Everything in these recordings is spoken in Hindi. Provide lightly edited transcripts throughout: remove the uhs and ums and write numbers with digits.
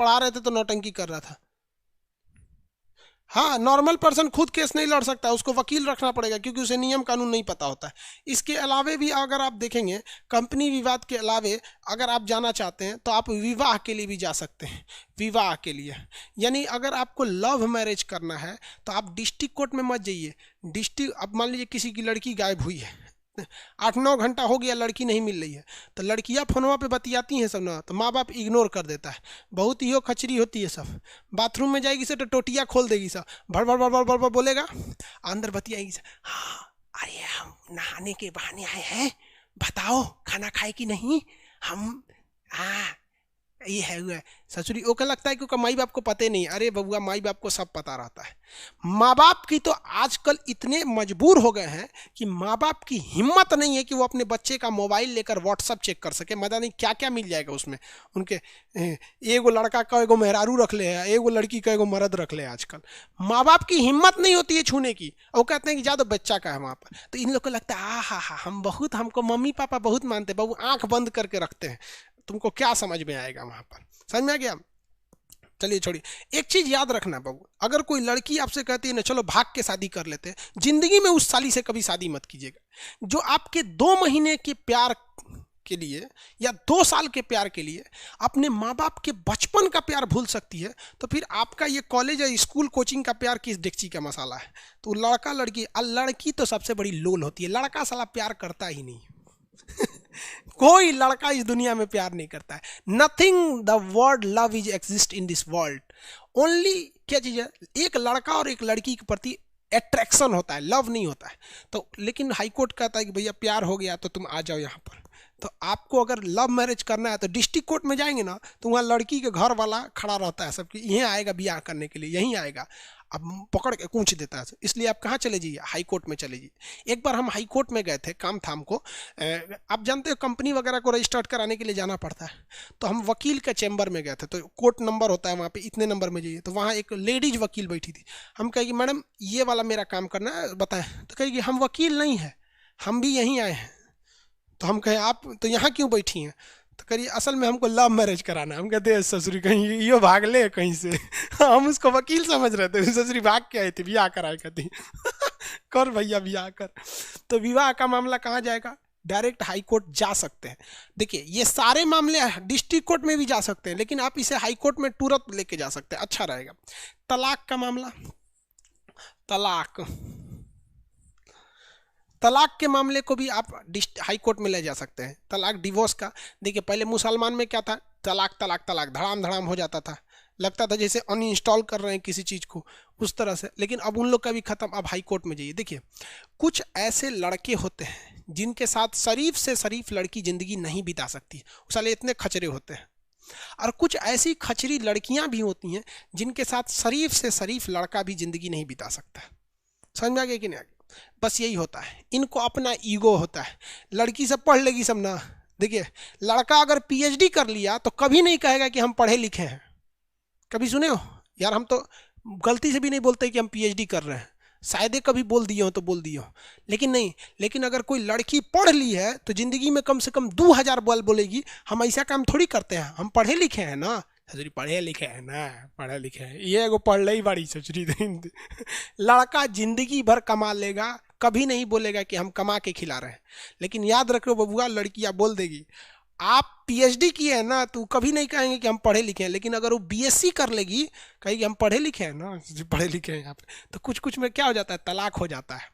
पढ़ा रहे थे तो नौटंकी कर रहा था। हाँ, नॉर्मल पर्सन खुद केस नहीं लड़ सकता, उसको वकील रखना पड़ेगा क्योंकि उसे नियम कानून नहीं पता होता है। इसके अलावे भी अगर आप देखेंगे, कंपनी विवाद के अलावे अगर आप जाना चाहते हैं तो आप विवाह के लिए भी जा सकते हैं। विवाह के लिए यानी अगर आपको लव मैरिज करना है तो आप डिस्ट्रिक्ट कोर्ट में मत जाइए। डिस्ट्रिक्ट, अब मान लीजिए किसी की लड़की गायब हुई है, 8-9 घंटा हो गया, लड़की नहीं मिल रही है, तो लड़कियां फोनवा पे बतियाती हैं सब ना, तो माँ बाप इग्नोर कर देता है। बहुत ही खचरी होती है सब। बाथरूम में जाएगी से तो टोटियाँ खोल देगी सब, भड़ भड़ भड़ भड़ भड़ भड़ बोलेगा, अंदर बतियाएगी से, हाँ अरे हम नहाने के बहाने आए हैं, बताओ खाना खाए कि नहीं, हम हाँ ये है हुआ है। ससुरी ओके लगता है क्योंकि माई बाप को पता ही नहीं। अरे बबुआ, माई बाप को सब पता रहता है। माँ बाप की तो आजकल इतने मजबूर हो गए हैं कि माँ बाप की हिम्मत नहीं है कि वो अपने बच्चे का मोबाइल लेकर व्हाट्सअप चेक कर सके। मजा नहीं क्या क्या मिल जाएगा उसमें उनके। एगो लड़का का एगो मेहरारू रख ले है, एगो लड़की का एगो मर्द रख ले। आजकल माँ बाप की हिम्मत नहीं होती है छूने की, और कहते हैं कि ज़्यादा बच्चा का है वहाँ पर। तो इन लोग को लगता है आ हा हम बहुत, हमको मम्मी पापा बहुत मानते, बबू आंख बंद करके रखते हैं। तुमको क्या समझ में आएगा वहां पर, समझ में आ गया। चलिए छोड़िए। एक चीज याद रखना बाबू, अगर कोई लड़की आपसे कहती है ना चलो भाग के शादी कर लेते हैं, जिंदगी में उस साली से कभी शादी मत कीजिएगा। जो आपके 2 महीने के प्यार के लिए या 2 साल के प्यार के लिए अपने माँ बाप के बचपन का प्यार भूल सकती है, तो फिर आपका ये कॉलेज या स्कूल कोचिंग का प्यार किस डेगची का मसाला है। तो लड़का लड़की, लड़की तो सबसे बड़ी लोल होती है, लड़का साला प्यार करता ही नहीं। कोई लड़का इस दुनिया में प्यार नहीं करता है। Nothing the word love is exist in this world. Only क्या चीज है, एक लड़का और एक लड़की के प्रति अट्रैक्शन होता है, लव नहीं होता है। तो लेकिन हाई कोर्ट कहता है कि भैया प्यार हो गया तो तुम आ जाओ यहाँ पर। तो आपको अगर लव मैरिज करना है तो डिस्ट्रिक्ट कोर्ट में जाएंगे ना, तो वहाँ लड़की के घर वाला खड़ा रहता है सबकी, यहीं आएगा ब्याह करने के लिए, यहीं आएगा, अब पकड़ के कूच देता है। इसलिए आप कहाँ चले जाइए, हाई कोर्ट में चले जाइए। एक बार हम हाई कोर्ट में गए थे, काम था हमको। आप जानते हो कंपनी वगैरह को रजिस्टर्ड कराने के लिए जाना पड़ता है, तो हम वकील के चैम्बर में गए थे। तो कोर्ट नंबर होता है वहाँ पे, इतने नंबर में जाइए। तो वहाँ एक लेडीज वकील बैठी थी। हम कहेगी मैडम ये वाला मेरा काम करना है, बताएं। तो कहेगी हम वकील नहीं है, हम भी यहीं आए हैं। तो हम कहे आप तो यहाँ क्यों बैठी हैं। तो करिए असल में हमको लव मैरिज कराना है। हम कहते हैं ससुरी कहीं यो भाग ले कहीं से। हम उसको वकील समझ रहे थे, ससुरी भाग के आई थी, ब्याह कराए कहती। कर भैया ब्याह कर। तो विवाह का मामला कहाँ जाएगा, डायरेक्ट हाई कोर्ट जा सकते हैं। देखिए ये सारे मामले डिस्ट्रिक्ट कोर्ट में भी जा सकते हैं, लेकिन आप इसे हाई कोर्ट में तुरंत लेके जा सकते हैं, अच्छा रहेगा। तलाक का मामला, तलाक के मामले को भी आप हाई कोर्ट में ले जा सकते हैं। तलाक डिवोर्स का, देखिए पहले मुसलमान में क्या था, तलाक तलाक तलाक धड़ाम धड़ाम हो जाता था, लगता था जैसे अनइंस्टॉल कर रहे हैं किसी चीज़ को, उस तरह से। लेकिन अब उन लोग का भी खत्म, अब हाई कोर्ट में जाइए। देखिए कुछ ऐसे लड़के होते हैं जिनके साथ शरीफ से शरीफ लड़की ज़िंदगी नहीं बिता सकती, साले इतने खचरे होते हैं। और कुछ ऐसी खचरी लड़कियां भी होती हैं जिनके साथ शरीफ से शरीफ लड़का भी ज़िंदगी नहीं बिता सकता। समझ में आ गया कि नहीं आ गया। बस यही होता है, इनको अपना ईगो होता है। लड़की सब पढ़ लेगी सब ना, देखिए लड़का अगर पीएचडी कर लिया तो कभी नहीं कहेगा कि हम पढ़े लिखे हैं। कभी सुने हो यार, हम तो गलती से भी नहीं बोलते कि हम पीएचडी कर रहे हैं, शायद कभी बोल दिए हो तो बोल दिए हो, लेकिन नहीं। लेकिन अगर कोई लड़की पढ़ ली है तो जिंदगी में कम से कम 2000 बार बोलेगी हम ऐसा काम थोड़ी करते हैं, हम पढ़े लिखे हैं ना। ससुरी पढ़े लिखे हैं ना, पढ़े लिखे हैं, ये एगो पढ़ ले बड़ी ससुरी। लड़का जिंदगी भर कमा लेगा, कभी नहीं बोलेगा कि हम कमा के खिला रहे हैं। लेकिन याद रखो बबुआ, लड़कियां बोल देगी आप पीएचडी किए हैं ना, तो कभी नहीं कहेंगे कि हम पढ़े लिखे हैं। लेकिन अगर वो बीएससी कर लेगी, कहेगी हम पढ़े लिखे हैं ना, पढ़े लिखे हैं यहाँ पे। तो कुछ कुछ में क्या हो जाता है, तलाक हो जाता है।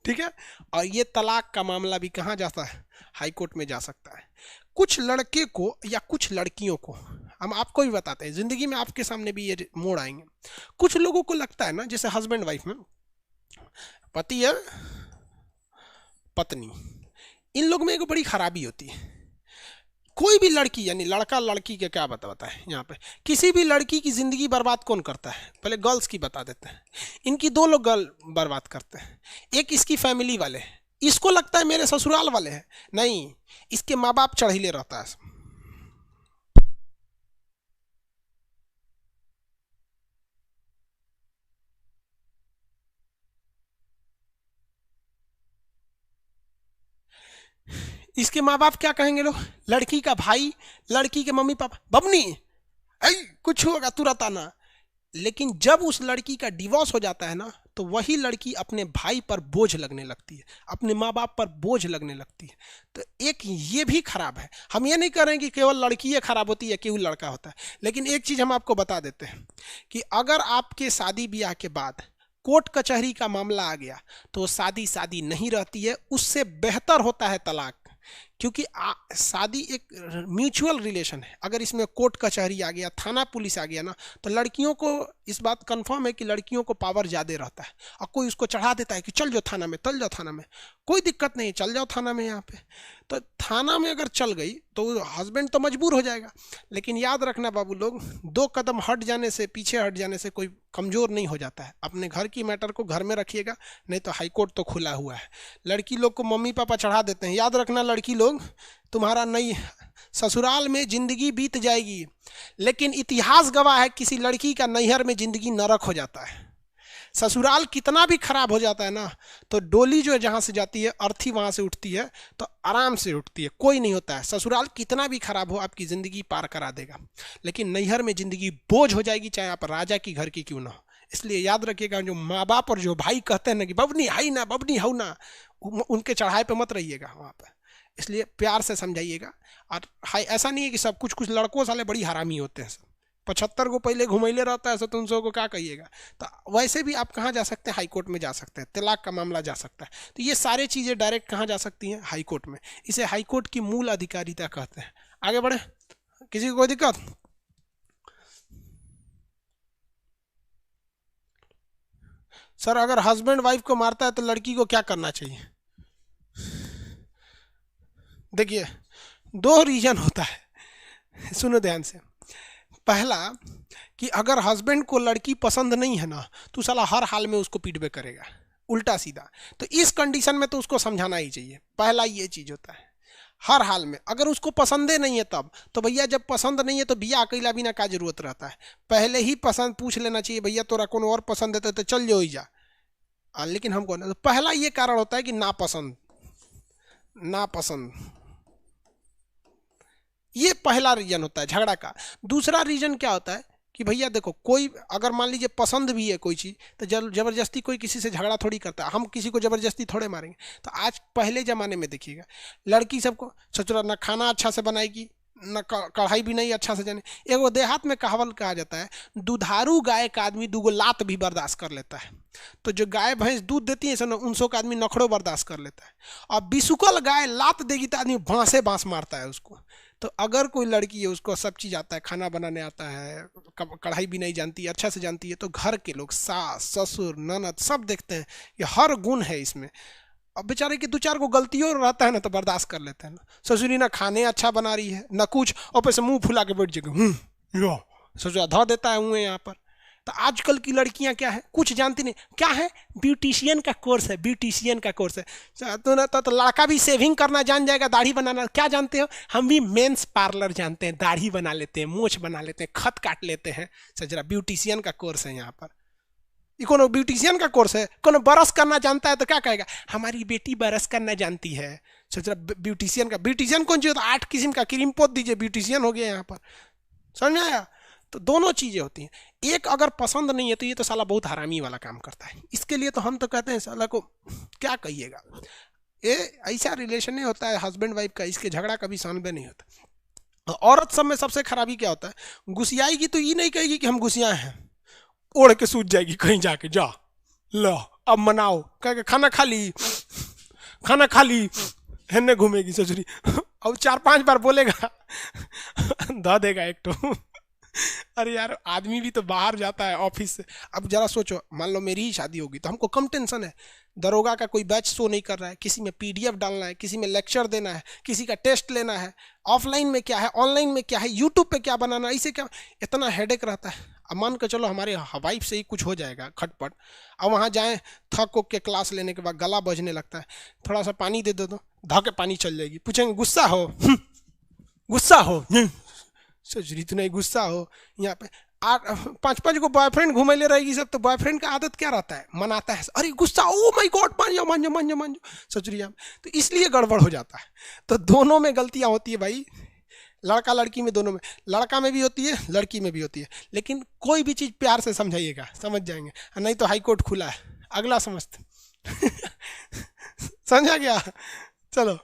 ठीक है। और ये तलाक का मामला भी कहाँ जाता है, हाई कोर्ट में जा सकता है। कुछ लड़के को या कुछ लड़कियों को, हम आपको भी बताते हैं, जिंदगी में आपके सामने भी ये मोड़ आएंगे। कुछ लोगों को लगता है ना, जैसे हस्बैंड वाइफ में पति है पत्नी, इन लोग में एक बड़ी खराबी होती है। कोई भी लड़की, यानी लड़का लड़की के क्या बताता है यहाँ पे, किसी भी लड़की की जिंदगी बर्बाद कौन करता है, पहले गर्ल्स की बता देते हैं। इनकी 2 लोग गर्ल बर्बाद करते हैं। एक इसकी फैमिली वाले, इसको लगता है मेरे ससुराल वाले हैं, नहीं, इसके माँ बाप चढ़ीले रहता है। इसके माँ बाप क्या कहेंगे लोग, लड़की का भाई, लड़की के मम्मी पापा, बबनी ऐ कुछ होगा तुरंत आना। लेकिन जब उस लड़की का डिवोर्स हो जाता है ना, तो वही लड़की अपने भाई पर बोझ लगने लगती है, अपने माँ बाप पर बोझ लगने लगती है। तो एक ये भी खराब है। हम ये नहीं कह रहे हैं कि केवल लड़की खराब होती है, केवल लड़का होता है, लेकिन एक चीज हम आपको बता देते हैं कि अगर आपके शादी ब्याह के बाद कोर्ट कचहरी का मामला आ गया तो शादी शादी नहीं रहती है, उससे बेहतर होता है तलाक। क्योंकि शादी एक म्यूचुअल रिलेशन है। अगर इसमें कोर्ट कचहरी आ गया, थाना पुलिस आ गया ना, तो लड़कियों को इस बात कंफर्म है कि लड़कियों को पावर ज़्यादा रहता है। और कोई उसको चढ़ा देता है कि चल जाओ थाना में, चल जाओ थाना में, कोई दिक्कत नहीं, चल जाओ थाना में। यहाँ पे तो थाना में अगर चल गई तो हस्बैंड तो मजबूर हो जाएगा। लेकिन याद रखना बाबू लोग, 2 कदम हट जाने से, पीछे हट जाने से कोई कमज़ोर नहीं हो जाता है। अपने घर की मैटर को घर में रखिएगा, नहीं तो हाईकोर्ट तो खुला हुआ है। लड़की लोग को मम्मी पापा चढ़ा देते हैं। याद रखना लड़की लोग, तुम्हारा नई ससुराल में जिंदगी बीत जाएगी, लेकिन इतिहास गवाह है किसी लड़की का नैहर में जिंदगी नरक हो जाता है। ससुराल कितना भी खराब हो जाता है ना, तो डोली जो है जहाँ से जाती है, अर्थी वहाँ से उठती है तो आराम से उठती है, कोई नहीं होता है। ससुराल कितना भी खराब हो, आपकी ज़िंदगी पार करा देगा, लेकिन नैहर में ज़िंदगी बोझ हो जाएगी, चाहे आप राजा की घर की क्यों ना हो। इसलिए याद रखिएगा, जो माँ बाप और जो भाई कहते हैं ना कि बबनी हाई ना, बबनी हाउ ना, उनके चढ़ाए पे मत रहिएगा वहाँ पर। इसलिए प्यार से समझाइएगा। और हाई ऐसा नहीं है कि सब कुछ लड़कों साले बड़ी हरामी होते हैं, सब 75 को पहले घुमैले रहता है, तो उन सबको क्या कहिएगा। तो वैसे भी आप कहाँ जा सकते हैं, हाई कोर्ट में जा सकते हैं, तलाक का मामला जा सकता है। तो ये सारी चीज़ें डायरेक्ट कहाँ जा सकती हैं, हाई कोर्ट में। इसे हाई कोर्ट की मूल अधिकारिता कहते हैं। आगे बढ़े, किसी को कोई दिक्कत? सर अगर हस्बैंड वाइफ को मारता है तो लड़की को क्या करना चाहिए? देखिए, 2 रीजन होता है, सुनो ध्यान से। पहला कि अगर हस्बैंड को लड़की पसंद नहीं है ना, तो साला हर हाल में उसको पीटबे करेगा, उल्टा सीधा। तो इस कंडीशन में तो उसको समझाना ही चाहिए। पहला ये चीज़ होता है, हर हाल में। अगर उसको पसंदे नहीं है तब तो भैया, जब पसंद नहीं है तो बिया अकेला बिना का जरूरत रहता है, पहले ही पसंद पूछ लेना चाहिए, भैया तोरा कौन और पसंद है तो चल जाओ ही जा। लेकिन हमको ना, तो पहला ये कारण होता है कि नापसंद, नापसंद, ये पहला रीजन होता है झगड़ा का। दूसरा रीजन क्या होता है कि भैया देखो, कोई अगर मान लीजिए पसंद भी है कोई चीज़, तो जबरदस्ती कोई किसी से झगड़ा थोड़ी करता है। हम किसी को जबरदस्ती थोड़े मारेंगे। तो आज पहले ज़माने में देखिएगा, लड़की सबको सचुरा ना खाना अच्छा से बनाएगी, न कढ़ाई भी नहीं अच्छा से जाने। एगो देहात में कहावत कहा जाता है, दुधारू गाय का आदमी 2 लात भी बर्दाश्त कर लेता है। तो जो गाय भैंस दूध देती है, उनसों का आदमी नखड़ो बर्दाश्त कर लेता है। और बिसुकल गाय लात देगी तो आदमी बांसे बांस मारता है उसको। तो अगर कोई लड़की है, उसको सब चीज़ आता है, खाना बनाने आता है, कढ़ाई भी नहीं जानती, अच्छा से जानती है, तो घर के लोग, सास ससुर ननद, सब देखते हैं कि हर गुण है इसमें। अब बेचारे की 2-4 को गलतियों रहता है ना, तो बर्दाश्त कर लेते हैं ना। ससुरी ना खाने अच्छा बना रही है ना कुछ, और पैसे मुंह फुला के बैठ जाएगा, ससुरा धो देता है मुँह यहाँ पर। तो आजकल की लड़कियां क्या है, कुछ जानती नहीं। क्या है, ब्यूटिशियन का कोर्स है, ब्यूटिशियन का कोर्स है। तो लड़का भी सेविंग करना जान जाएगा, दाढ़ी बनाना क्या जानते हो, हम भी मेंस पार्लर जानते हैं, दाढ़ी बना लेते हैं, मूछ बना लेते हैं, खत काट लेते हैं। सजरा ब्यूटिशियन का कोर्स है यहाँ पर। ये कोनो ब्यूटिशियन का कोर्स है? कोनो बरस करना जानता है तो क्या कहेगा, हमारी बेटी बरस करना जानती है। सजरा ब्यूटिशियन का, ब्यूटिशियन कौन चाहिए, तो 8 किस्म का क्रीम पोत दीजिए, ब्यूटिशियन हो गया यहाँ पर। समझ में आया? तो दोनों चीज़ें होती हैं। एक अगर पसंद नहीं है तो ये तो साला बहुत हरामी वाला काम करता है। इसके लिए तो हम तो कहते हैं साला को क्या कहिएगा, ये ऐसा रिलेशन नहीं होता है हस्बैंड वाइफ का, इसके झगड़ा कभी सानबे नहीं होता। औरत सब में सबसे खराबी क्या होता है, गुस्सियाएगी तो ये नहीं कहेगी कि हम गुस्सियाए हैं, ओढ़ के सूझ जाएगी कहीं जाके, जा लो अब मनाओ, कह खाना खा ली, खाना खा ली, हेने घूमेगी ससुरी, अब 4-5 बार बोलेगा धा देगा एक तो। अरे यार, आदमी भी तो बाहर जाता है ऑफिस से। अब जरा सोचो, मान लो मेरी ही शादी होगी तो हमको कम टेंशन है, दरोगा का कोई बैच शो नहीं कर रहा है, किसी में पीडीएफ डालना है, किसी में लेक्चर देना है, किसी का टेस्ट लेना है, ऑफलाइन में क्या है, ऑनलाइन में क्या है, यूट्यूब पे क्या बनाना है, इसे क्या, इतना हेडेक रहता है। अब मान कर चलो हमारे वाइफ से ही कुछ हो जाएगा खटपट, अब वहाँ जाएँ, थक उक के क्लास लेने के बाद गला बजने लगता है, थोड़ा सा पानी दे दो तो धा के पानी चल जाएगी, पूछेंगे गुस्सा हो, गुस्सा हो, सजरी तो नहीं गुस्सा हो। यहाँ पे 5-5 को बॉयफ्रेंड घूमे ले रहेगी सब, तो बॉयफ्रेंड का आदत क्या रहता है, मनाता है, अरे गुस्सा, ओ माय गॉड, मान जाओ मान जाओ मान जाओ मान जाओ सजरिया। तो इसलिए गड़बड़ हो जाता है। तो दोनों में गलतियां होती है भाई। लड़का लड़की में दोनों में, लड़का में भी होती है लड़की में भी होती है, लेकिन कोई भी चीज़ प्यार से समझाइएगा, समझ जाएंगे, नहीं तो हाई कोर्ट खुला है। अगला समझते समझा गया? चलो।